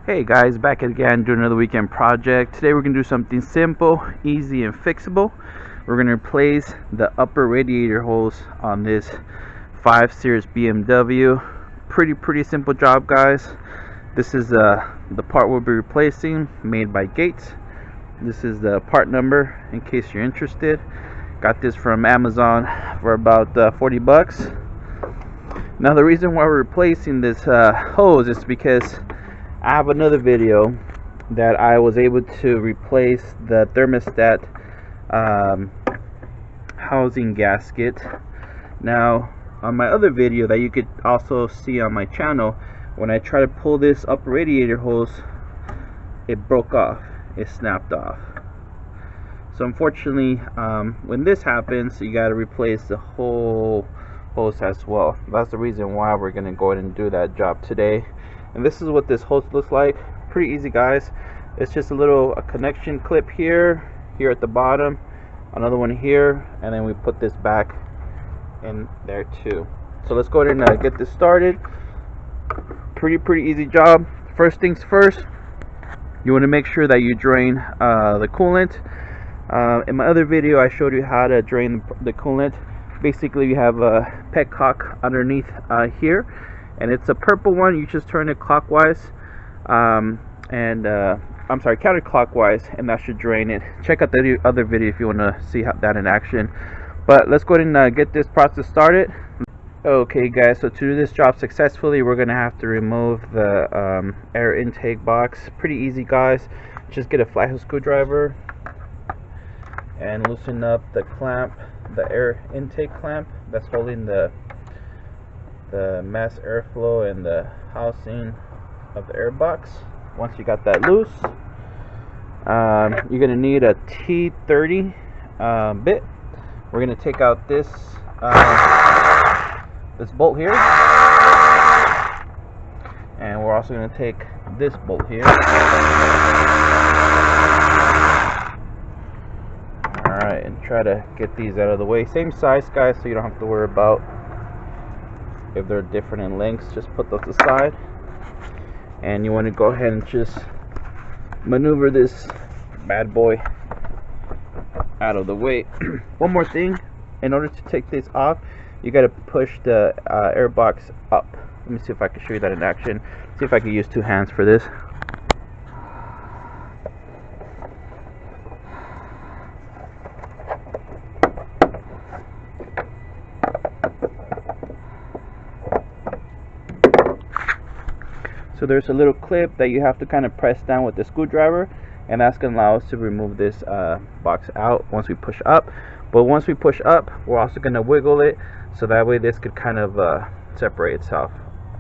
Hey guys, back again doing another weekend project. Today we're going to do something simple, easy and fixable. We're going to replace the upper radiator holes on this 5 Series BMW. Pretty simple job, guys. This is the part we'll be replacing, made by Gates. This is the part number in case you're interested. Got this from Amazon for about 40 bucks. Now the reason why we're replacing this hose is because I have another video that I was able to replace the thermostat housing gasket. Now on my other video that you could also see on my channel, when I try to pull this upper radiator hose, it broke off, it snapped off. So unfortunately, when this happens, you got to replace the whole hose as well. That's the reason why we're going to go ahead and do that job today. And this is what this hose looks like. Pretty easy, guys. It's just a connection clip here at the bottom, another one here, and then we put this back in there too. So let's go ahead and get this started. Pretty easy job. First things first, you want to make sure that you drain the coolant. In my other video I showed you how to drain the coolant. Basically you have a petcock underneath here, and it's a purple one. You just turn it clockwise counterclockwise, and that should drain it. Check out the other video if you want to see that in action. But let's go ahead and get this process started. Okay guys, so to do this job successfully, we're gonna have to remove the air intake box. Pretty easy, guys. Just get a flathead screwdriver and loosen up the clamp, the air intake clamp that's holding the mass airflow and the housing of the air box. Once you got that loose, you're gonna need a T30 bit. We're gonna take out this this bolt here, and we're also gonna take this bolt here. Alright, and try to get these out of the way. Same size, guys, so you don't have to worry about if they're different in lengths. Just put those aside, and you want to go ahead and just maneuver this bad boy out of the way. One more thing, in order to take this off, you got to push the air box up. Let me see if I can show you that in action. See if I can use two hands for this. So there's a little clip that you have to kind of press down with the screwdriver, and that's going to allow us to remove this box out once we push up. But once we push up, we're also going to wiggle it, so that way this could kind of separate itself.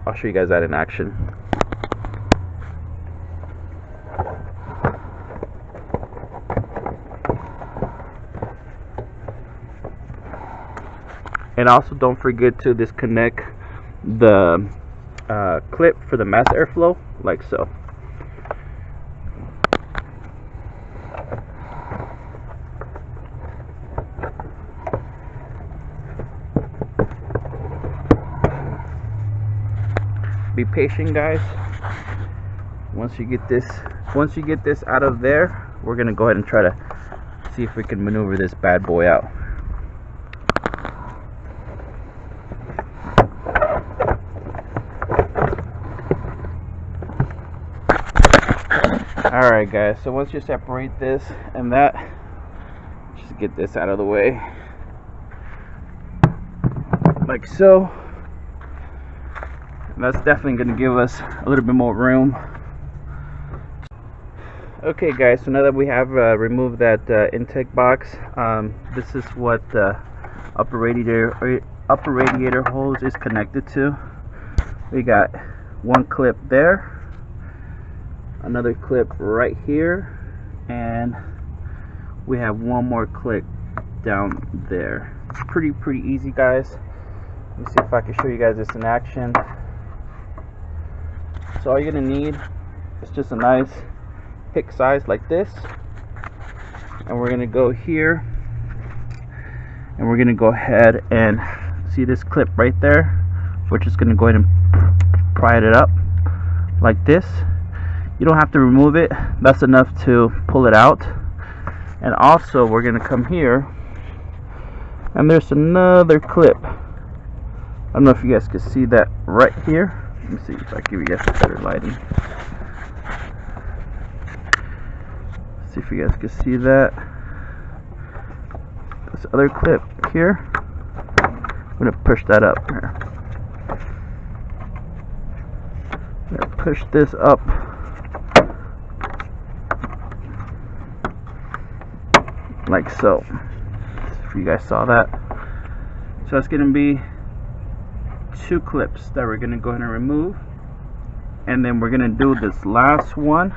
I'll show you guys that in action. And also don't forget to disconnect the clip for the mass airflow, like so. Be patient, guys. Once you get this out of there, we're gonna go ahead and try to see if we can maneuver this bad boy out. Alright guys, so once you separate this and that, just get this out of the way, like so. And that's definitely going to give us a little bit more room. Okay guys, so now that we have removed that intake box, this is what the upper radiator hose is connected to. We got one clip there, another clip right here, and we have one more clip down there. Pretty easy, guys. Let me see if I can show you guys this in action. So all you're gonna need is just a nice pick size like this, and we're gonna go here, and we're gonna go ahead and see this clip right there. We're just gonna go ahead and pry it up like this. You don't have to remove it. That's enough to pull it out. And also we're gonna come here, and there's another clip. I don't know if you guys can see that right here. Let me see if I give you guys better lighting. See if you guys can see that. This other clip here. I'm gonna push that up here. I'm gonna push this up. Like so. If you guys saw that. So it's gonna be 2 clips that we're gonna go ahead and remove. And then we're gonna do this last one.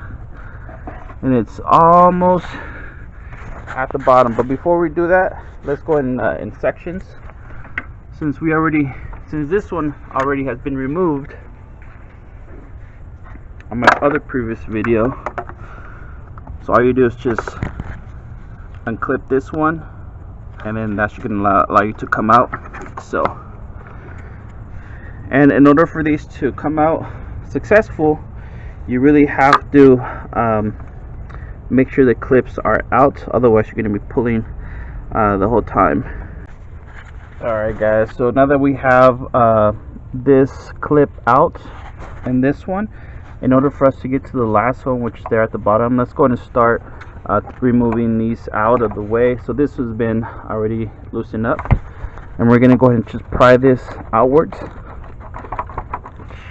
And it's almost at the bottom, but before we do that, let's go in sections. Since this one already has been removed on my other previous video, so all you do is just unclip this one, and then that's gonna allow you to come out. So, and in order for these to come out successful, you really have to make sure the clips are out, otherwise you're going to be pulling the whole time. Alright guys, so now that we have this clip out and this one, in order for us to get to the last one, which is there at the bottom, let's go ahead and start removing these out of the way. So this has been already loosened up, and we're going to go ahead and just pry this outwards,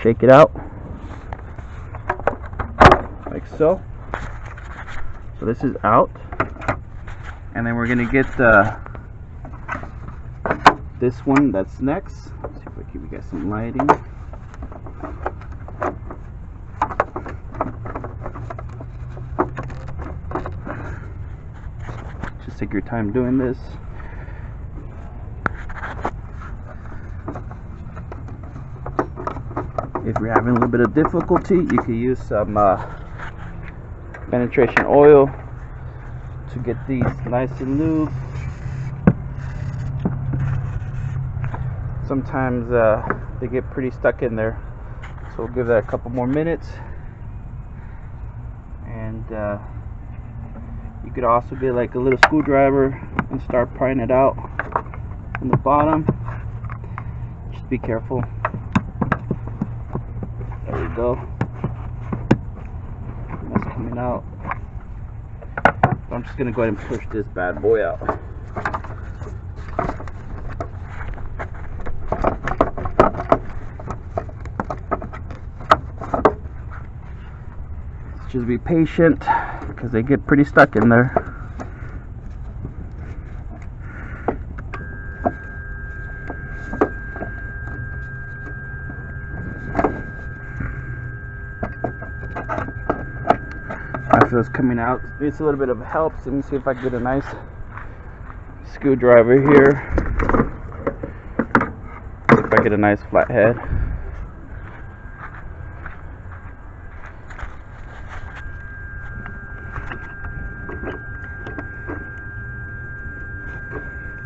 shake it out like so. So this is out, and then we're gonna get this one that's next. Let's see if I give you guys some lighting. Just take your time doing this. If you're having a little bit of difficulty, you can use some penetration oil to get these nice and lubed. Sometimes they get pretty stuck in there, so we'll give that a couple more minutes. And you could also get like a little screwdriver and start prying it out from the bottom. Just be careful. There we go. That's coming out. I'm just gonna go ahead and push this bad boy out. Just be patient, because they get pretty stuck in there. After it's coming out, it's a little bit of help. So let me see if I can get a nice screwdriver here. See if I get a nice flat head.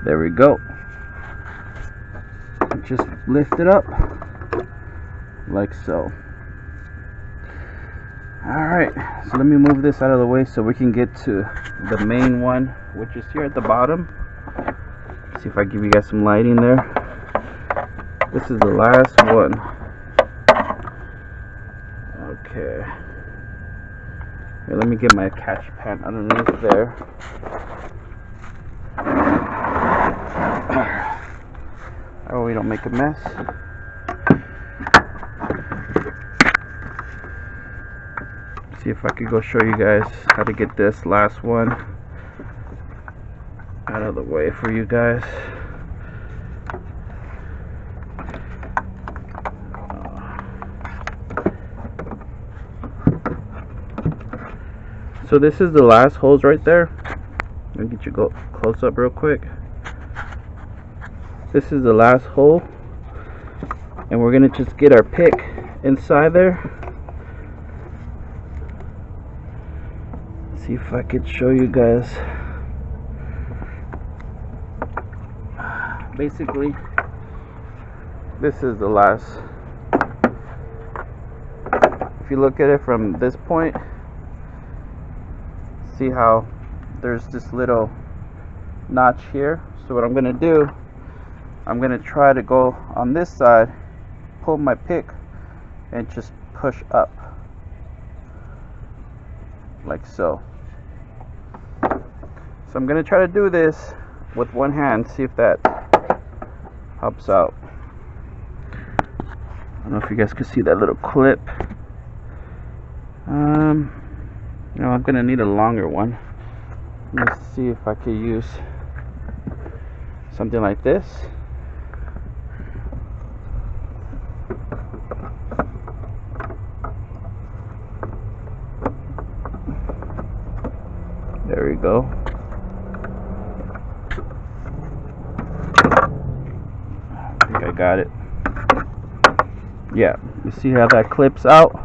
There we go. Just lift it up like so. Alright, so let me move this out of the way so we can get to the main one, which is here at the bottom. See if I give you guys some lighting there. This is the last one. Okay. Here, let me get my catch pan underneath there. Oh, we don't make a mess. See if I could go show you guys how to get this last one out of the way for you guys. So this is the last hose right there. Let me get you go close up real quick. This is the last hole, and we're gonna just get our pick inside there. See if I could show you guys. Basically, this is the last if you look at it from this point, see how there's this little notch here. So what I'm gonna do, I'm gonna try to go on this side, pull my pick, and just push up like so. So I'm gonna try to do this with one hand, see if that helps out. I don't know if you guys can see that little clip. No, I'm gonna need a longer one. Let's see if I could use something like this. There we go. I think I got it. Yeah, you see how that clips out?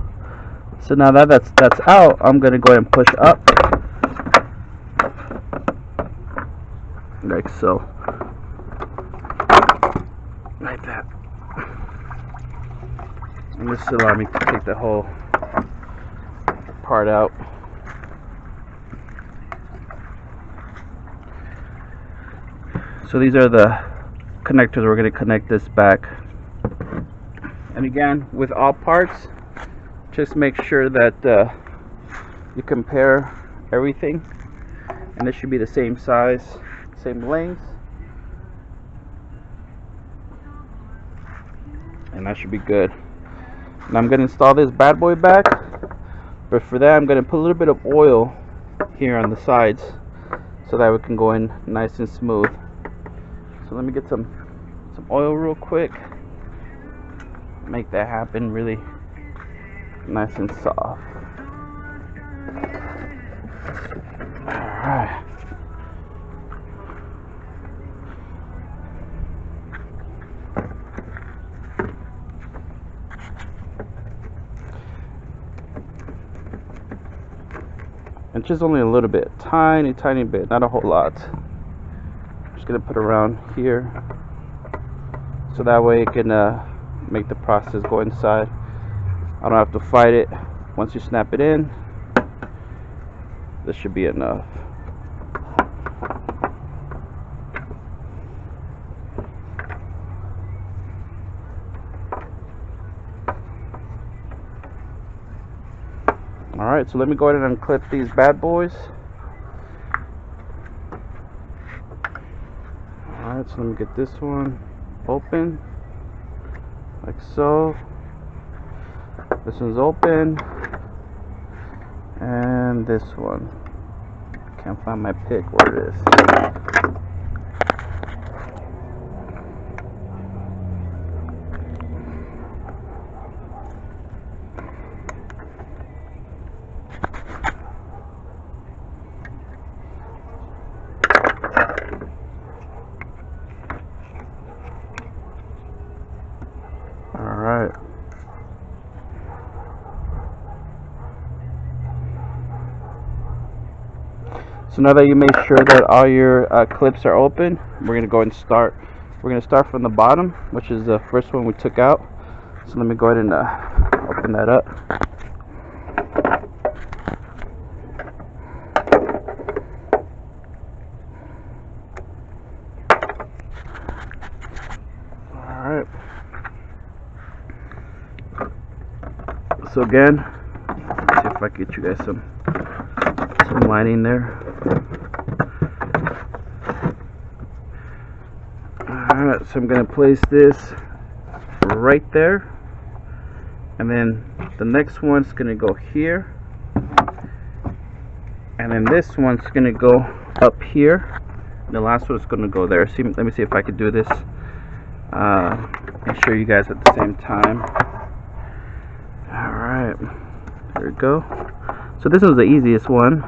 So now that that's out, I'm gonna go ahead and push up like so, like that. And this will allow me to take the whole part out. So these are the connectors we're going to connect this back. And again, with all parts, just make sure that you compare everything, and it should be the same size, same length, and that should be good. And I'm going to install this bad boy back, but for that I'm going to put a little bit of oil here on the sides so that it can go in nice and smooth. So let me get some oil real quick, make that happen really nice and soft. Alright. And just only a little bit, tiny bit, not a whole lot. Just gonna put around here so that way it can make the process go inside. I don't have to fight it. Once you snap it in, this should be enough. Alright, so let me go ahead and unclip these bad boys. Alright, so let me get this one open, like so. This one's open, and this one, can't find my pick, where it is. Alright. So now that you make sure that all your clips are open, we're going to go and start. We're going to start from the bottom, which is the first one we took out. So let me go ahead and open that up. Alright. So again, let's see if I can get you guys some lining there. Alright, so I'm going to place this right there, and then the next one's going to go here, and then this one's going to go up here, and the last one's going to go there. See, let me see if I can do this and show you guys at the same time. Alright, there we go. So this was the easiest one.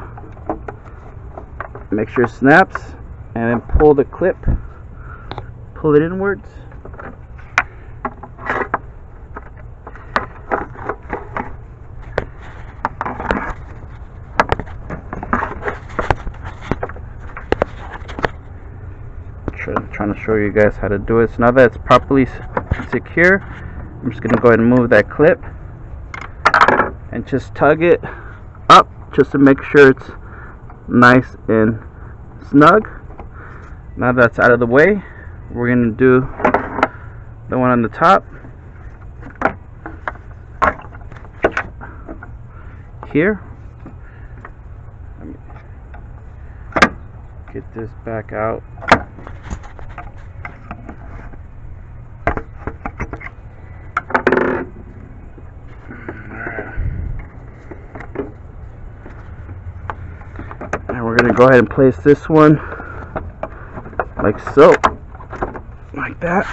Make sure it snaps, and then pull the clip, pull it inwards. Trying to show you guys how to do it. So now that it's properly secure, I'm just going to go ahead and move that clip, and just tug it up just to make sure it's nice and snug. Now that's out of the way, we're going to do the one on the top here. Let me get this back out. And we're going to go ahead and place this one like so, like that.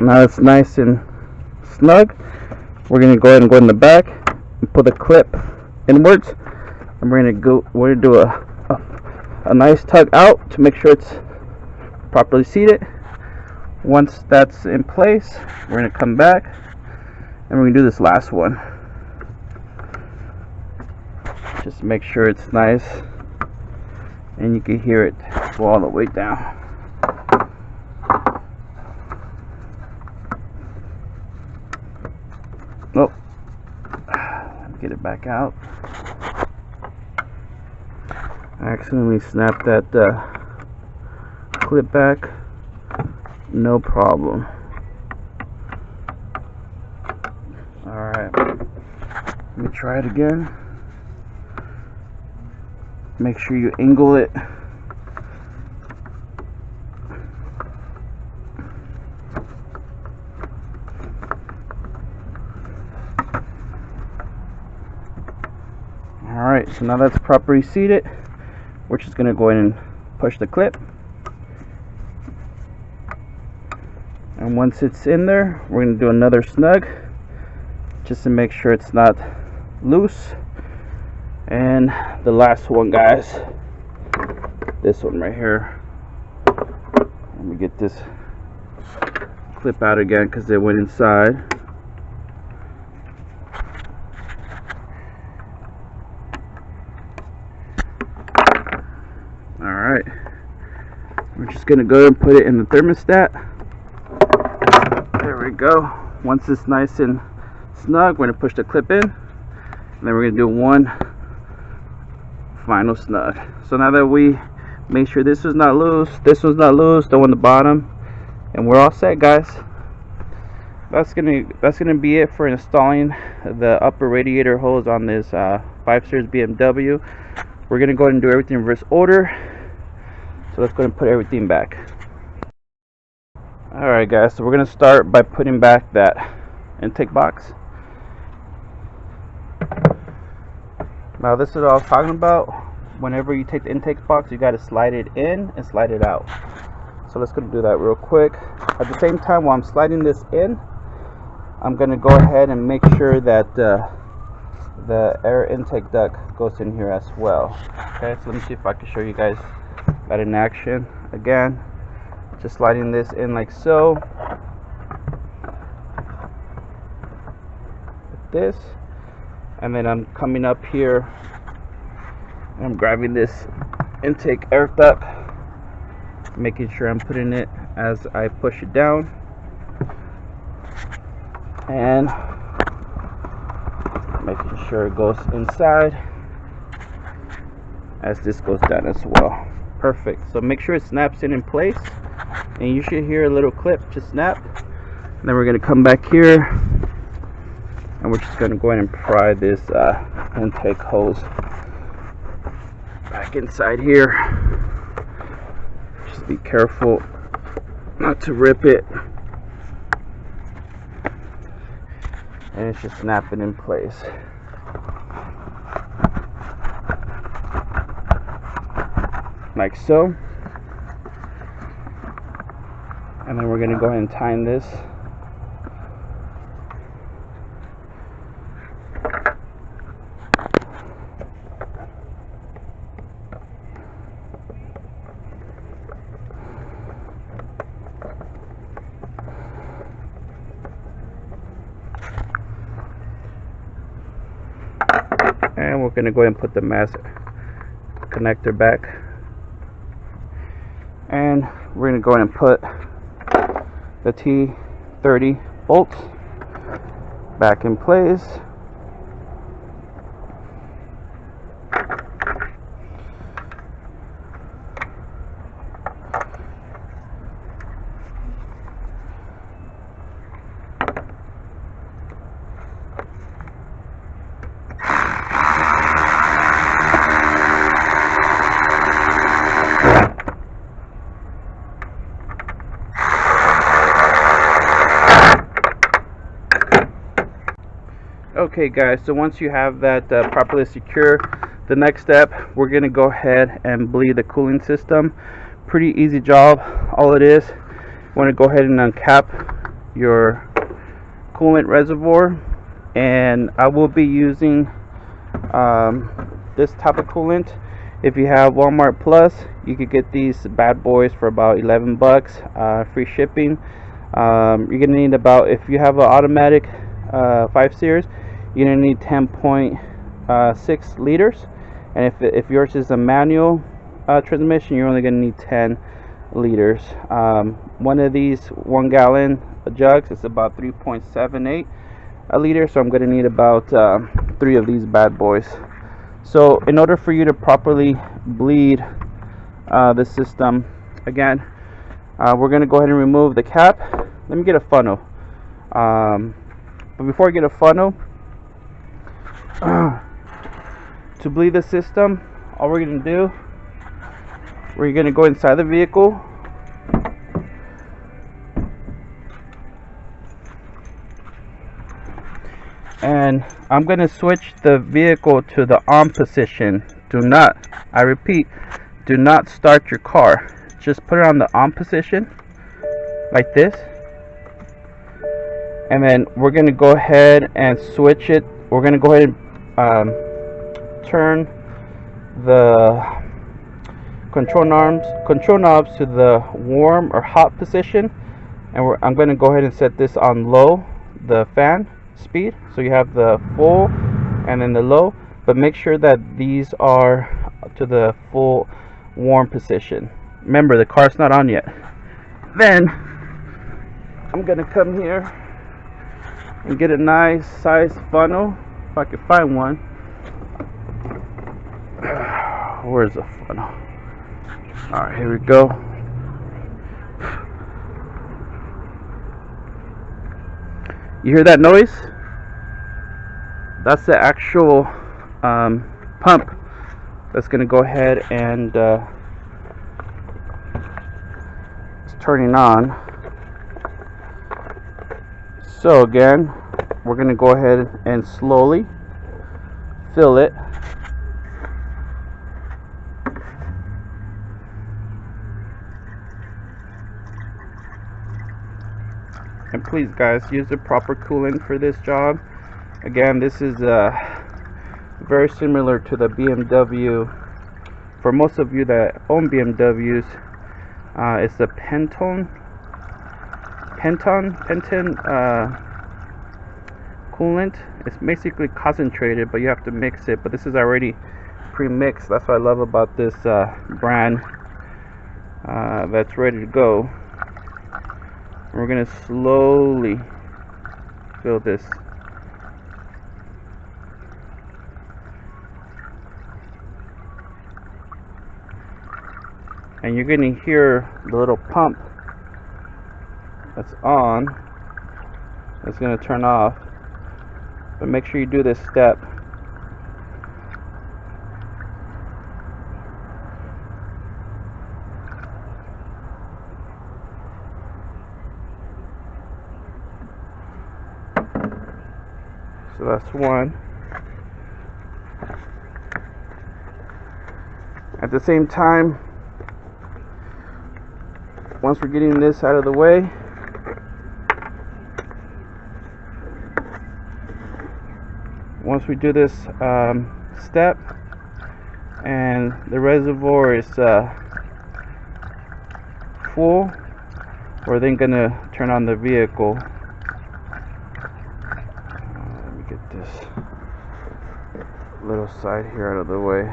Now it's nice and snug. We're going to go ahead and go in the back and put the clip inwards, and we're going to do a nice tug out to make sure it's properly seated. Once that's in place, we're going to come back and we're going to do this last one. Just make sure it's nice and you can hear it go all the way down. Oh, let me get it back out. I accidentally snapped that clip back. No problem. Alright, let me try it again. Make sure you angle it. Alright, so now that's properly seated. We're just going to go in and push the clip. And once it's in there, we're going to do another snug just to make sure it's not loose. And the last one, guys, this one right here. Let me get this clip out again because it went inside. Alright, we're just going to go and put it in the thermostat. There we go. Once it's nice and snug, we're going to push the clip in, and then we're going to do one final snug. So now that we make sure this was not loose, this was not loose, the one on the bottom, and we're all set, guys. That's gonna be it for installing the upper radiator hose on this 5 Series BMW. We're gonna go ahead and do everything in reverse order. So let's go ahead and put everything back. Alright guys, so we're gonna start by putting back that intake box. Now this is what I was talking about. Whenever you take the intake box, you got to slide it in and slide it out. So let's go do that real quick. At the same time, while I'm sliding this in, I'm going to go ahead and make sure that the air intake duct goes in here as well. Okay, so let me see if I can show you guys that in action. Again, just sliding this in like so. Like this. And then I'm coming up here and I'm grabbing this intake air duct, making sure I'm putting it as I push it down, and making sure it goes inside as this goes down as well. Perfect. So make sure it snaps in place, and you should hear a little clip just snap. And then we're going to come back here, and we're just going to go ahead and pry this intake hose back inside here. Just be careful not to rip it. And it's just snapping in place. Like so. And then we're going to go ahead and tighten this. And we're going to go ahead and put the mass connector back. And we're going to go ahead and put the T30 bolts back in place. Okay guys, so once you have that properly secure, the next step, we're going to go ahead and bleed the cooling system. Pretty easy job. All it is, you want to go ahead and uncap your coolant reservoir, and I will be using this type of coolant. If you have Walmart Plus, you could get these bad boys for about 11 bucks, free shipping. You're gonna need about, if you have an automatic 5 series, you're gonna need 10.6 liters, and if yours is a manual transmission, you're only gonna need 10 liters. One of these 1 gallon jugs is about 3.78 a liter, so I'm gonna need about 3 of these bad boys. So in order for you to properly bleed the system, again, we're going to go ahead and remove the cap. Let me get a funnel. But before I get a funnel, to bleed the system, all we're going to do, we're going to go inside the vehicle. And I'm going to switch the vehicle to the on position. Do not, I repeat, do not start your car. Just put it on the on position, like this. And then we're going to go ahead and switch it. We're going to go ahead and turn the control knobs to the warm or hot position. And I'm going to go ahead and set this on low, the fan speed, so you have the full and then the low, but make sure that these are to the full warm position. Remember, the car's not on yet. Then I'm gonna come here and get a nice size funnel, if I can find one. Where's the funnel? Alright, here we go. You hear that noise? That's the actual pump that's going to go ahead and it's turning on. So again, we're going to go ahead and slowly fill it. And please guys, use the proper coolant for this job. Again, this is very similar to the BMW. For most of you that own BMWs, it's the Penton coolant. It's basically concentrated, but you have to mix it. But this is already pre-mixed. That's what I love about this brand. That's ready to go. We're going to slowly fill this. And you're going to hear the little pump that's on. It's going to turn off. But make sure you do this step. So that's one. At the same time, once we're getting this out of the way, once we do this step and the reservoir is full, we're then going to turn on the vehicle. This little side here out of the way.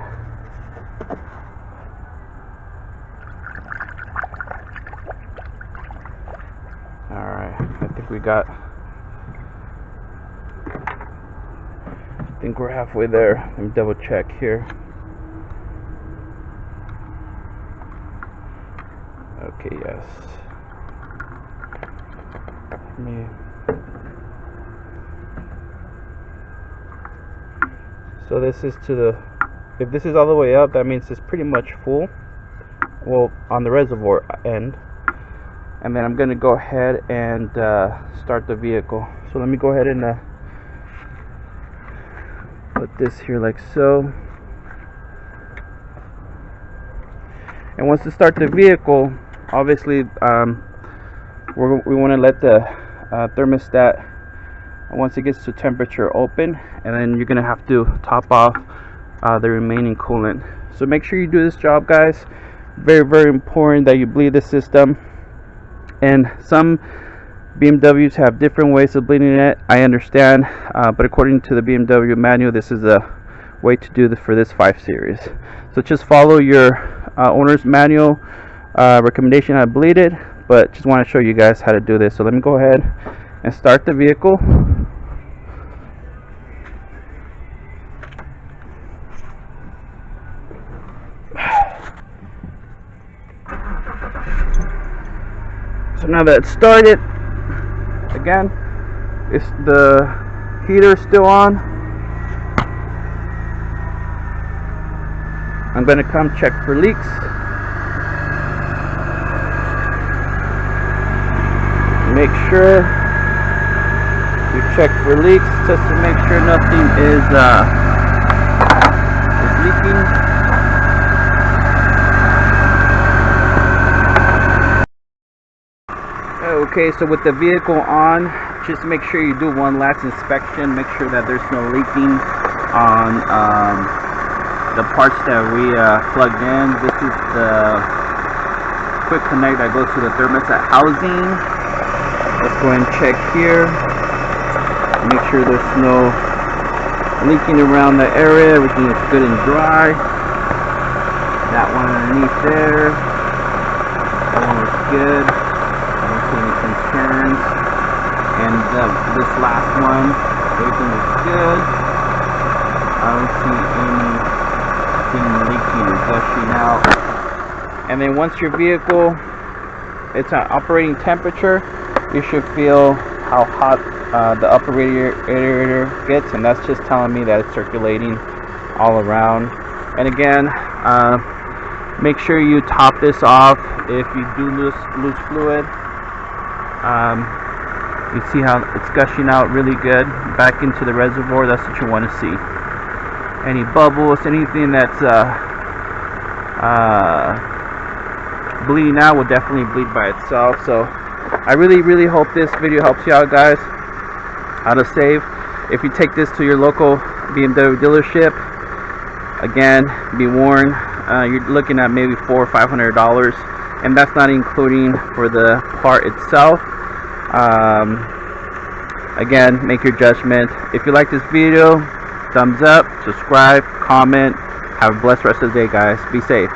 Alright, I think we're halfway there. Let me double check here. Okay, yes. So this is to the, if this is all the way up, that means it's pretty much full, well, on the reservoir end. And then I'm going to go ahead and start the vehicle. So let me go ahead and put this here like so. And once to start the vehicle, obviously we want to let the thermostat, once it gets to temperature, open, and then you're gonna have to top off the remaining coolant. So make sure you do this job, guys. Very important that you bleed the system. And some BMWs have different ways of bleeding it, I understand, but according to the BMW manual, this is a way to do this for this 5 Series. So just follow your owner's manual recommendation how to bleed it, but just want to show you guys how to do this. So let me go ahead and start the vehicle. So now that it's started, again, it's the heater still on. I'm going to come check for leaks. Make sure you check for leaks just to make sure nothing is leaking. Okay, so with the vehicle on, just make sure you do one last inspection. Make sure that there's no leaking on the parts that we plugged in. This is the quick connect that goes to the thermostat housing. Let's go and check here. Make sure there's no leaking around the area. Everything is good and dry. That one underneath there. That one looks good. Any concerns, and this last one, everything is good. I don't see anything leaking or gushing out. And then once your vehicle, it's at operating temperature, you should feel how hot the upper radiator gets, and that's just telling me that it's circulating all around. And again, make sure you top this off if you do lose fluid. You see how it's gushing out really good back into the reservoir. That's what you want to see. Any bubbles, anything that's bleeding out will definitely bleed by itself. So I really hope this video helps you out, guys, how to save. If you take this to your local BMW dealership, again, be warned, you're looking at maybe $400 or $500, and that's not including for the part itself. Again, make your judgment. If you like this video, thumbs up, subscribe, comment. Have a blessed rest of the day, guys. Be safe.